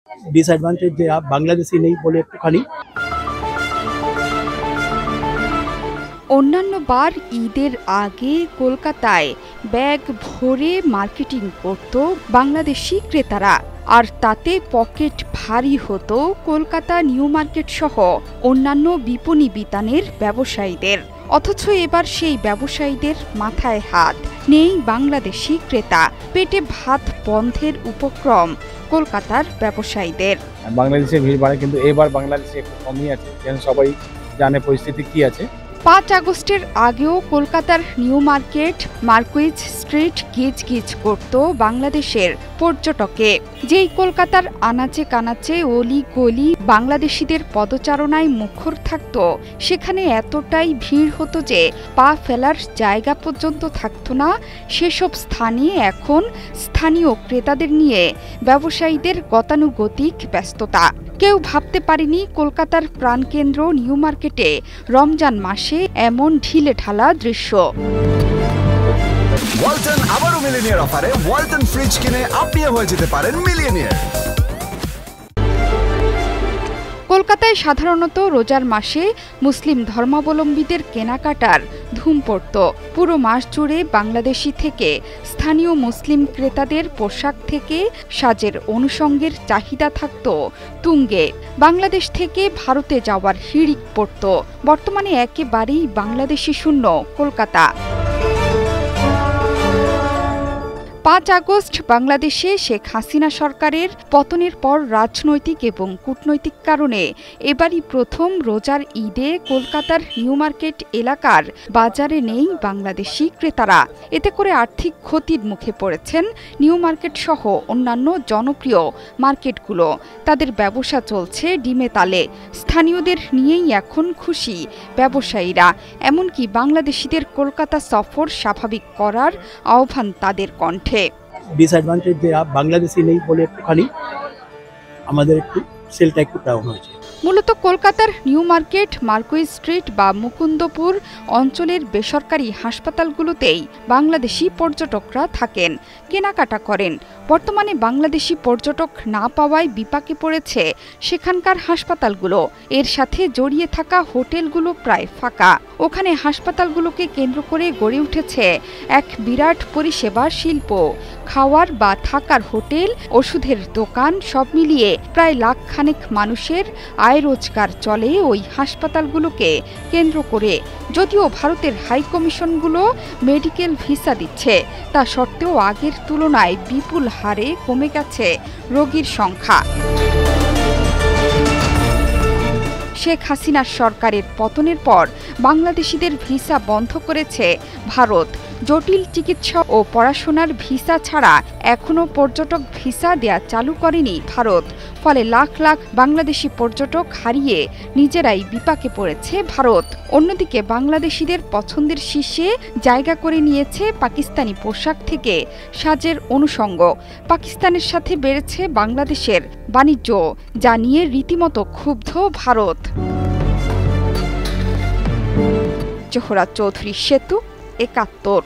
Disadvantage जो आप बांग्लादेशी नहीं बोले একটুখানি। অন্যান্য বার ঈদের আগে কলকাতায় ব্যাগ ভরে মার্কেটিং করত বাংলাদেশি ক্রেতারা, আর তাতে পকেট ভারী হতো কলকাতা নিউ মার্কেট সহ অন্যান্য বিপণী বিতানের ব্যবসায়ীদের। অথচ এবার সেই ব্যবসায়ীদের মাথায় হাত, নেই বাংলাদেশি ক্রেতা, পেটে ভাত বন্ধের উপক্রম কলকাতার ব্যবসায়ীদের। বাংলাদেশের ভিড় বাড়ে, কিন্তু এবার বাংলাদেশে একটু কমই আছে, যেন সবাই জানে পরিস্থিতি কি আছে। ৫ আগস্টের আগেও কলকাতার নিউ মার্কেট, মার্কুইজ স্ট্রিট গিজ করত বাংলাদেশের পর্যটকে। যেই কলকাতার আনাচে কানাচে অলি গলি বাংলাদেশিদের পদচারণায় মুখর থাকত, সেখানে এতটাই ভিড় হতো যে পা ফেলার জায়গা পর্যন্ত থাকত না। সেসব স্থানে এখন স্থানীয় ক্রেতাদের নিয়ে ব্যবসায়ীদের গতানুগতিক ব্যস্ততা। কেউ ভাবতে পারেনি কলকাতার প্রাণকেন্দ্র নিউ মার্কেটে রমজান মাসে এমন ঢিলে ঢালা দৃশ্য। ওয়ালটন আবারও মিলিয়নিয়ার অফারে ওয়ালটন ফ্রিজ কিনে আপনিও হয়ে যেতে পারেন মিলিয়নিয়ার। কলকাতায় সাধারণত রোজার মাসে মুসলিম ধর্মাবলম্বীদের কেনাকাটার ধুম পড়ত। পুরো মাস জুড়ে বাংলাদেশি থেকে স্থানীয় মুসলিম ক্রেতাদের পোশাক থেকে সাজের অনুষঙ্গের চাহিদা থাকত তুঙ্গে। বাংলাদেশ থেকে ভারতে যাওয়ার হিড়িক পড়ত। বর্তমানে একেবারেই বাংলাদেশি শূন্য কলকাতা। ৫ আগস্ট বাংলাদেশে শেখ হাসিনা সরকারের পতনের পর রাজনৈতিক এবং কূটনৈতিক কারণে এবারই প্রথম রোজার ঈদে কলকাতার নিউ মার্কেট এলাকার বাজারে নেই বাংলাদেশি ক্রেতারা। এতে করে আর্থিক ক্ষতির মুখে পড়েছেন নিউ মার্কেট সহ অন্যান্য জনপ্রিয় মার্কেটগুলো। তাদের ব্যবসা চলছে ডিমে তালে। স্থানীয়দের নিয়েই এখন খুশি ব্যবসায়ীরা। এমনকি বাংলাদেশিদের কলকাতা সফর স্বাভাবিক করার আহ্বান তাদের কণ্ঠে। ডিসএডভান্টেজ যে বাংলাদেশি নেই বলে একটুখানি আমাদের একটু সেলটা একটু ডাউন হয়েছে। মূলত কলকাতার নিউ মার্কেট, মার্কুইজ স্ট্রিট বা মুকুন্দপুর অঞ্চলের বেসরকারি হাসপাতালগুলোতেই বাংলাদেশি পর্যটকরা থাকেন, কেনাকাটা করেন। বর্তমানে বাংলাদেশি পর্যটক না পাওয়ায় বিপাকে পড়েছে সেখানকার হাসপাতালগুলো। এর সাথে জড়িয়ে থাকা হোটেলগুলো প্রায় ফাঁকা। ওখানে হাসপাতালগুলোকে কেন্দ্র করে গড়ে উঠেছে এক বিরাট পরিষেবা শিল্প। খাওয়ার বা থাকার হোটেল, ওষুধের দোকান সব মিলিয়ে প্রায় লাখখানেক মানুষের আয় রোজগার চলে ওই হাসপাতালগুলোকে কেন্দ্র করে। যদিও ভারতের হাইকমিশনগুলো মেডিকেল ভিসা দিচ্ছে, তা সত্ত্বেও আগের তুলনায় বিপুল হারে কমে গেছে রোগীর সংখ্যা। শেখ হাসিনার সরকারের পতনের পর বাংলাদেশিদের ভিসা বন্ধ করেছে ভারত। জটিল চিকিৎসা ও পড়াশোনার ভিসা ছাড়া এখনও পর্যটক ভিসা দেয়া চালু করেনি ভারত। ফলে লাখ লাখ বাংলাদেশি পর্যটক হারিয়ে নিজেরাই বিপাকে পড়েছে ভারত। অন্যদিকে বাংলাদেশিদের পছন্দের শীর্ষে জায়গা করে নিয়েছে পাকিস্তানি পোশাক থেকে সাজের অনুষঙ্গ। পাকিস্তানের সাথে বেড়েছে বাংলাদেশের বাণিজ্য, যা নিয়ে রীতিমতো ক্ষুব্ধ ভারত। জোহরা চৌধুরী সেতু, ৭১।